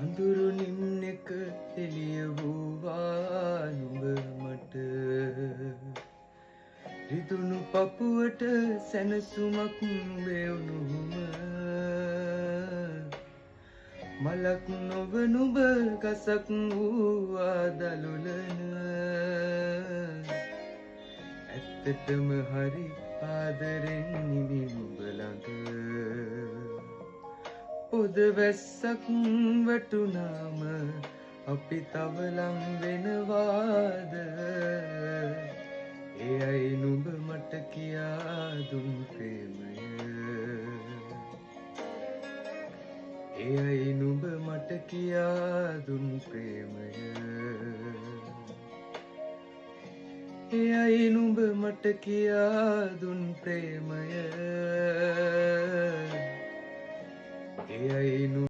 අඳුරු නිම්නෙක එළිය වූවා නුඹ මට රිදුණු පපුවට සැනසුමක් වේවුණුම මලක් නොව නුඹ ගසක් වූවා දලුලන ඇත්තටම හරි ආදරෙන් නිවි නුඹ ළඟ පොද වැස්සක් වැටුනාම අපි තව ලං වෙනවාද එයයි නුඹ මට කියා දුන් ප්‍රේමය එයයි නුඹ මට කියා දුන් ප්‍රේමය එයයි නුඹ මට කියා දුන් ප්‍රේමය එයයි නුඹ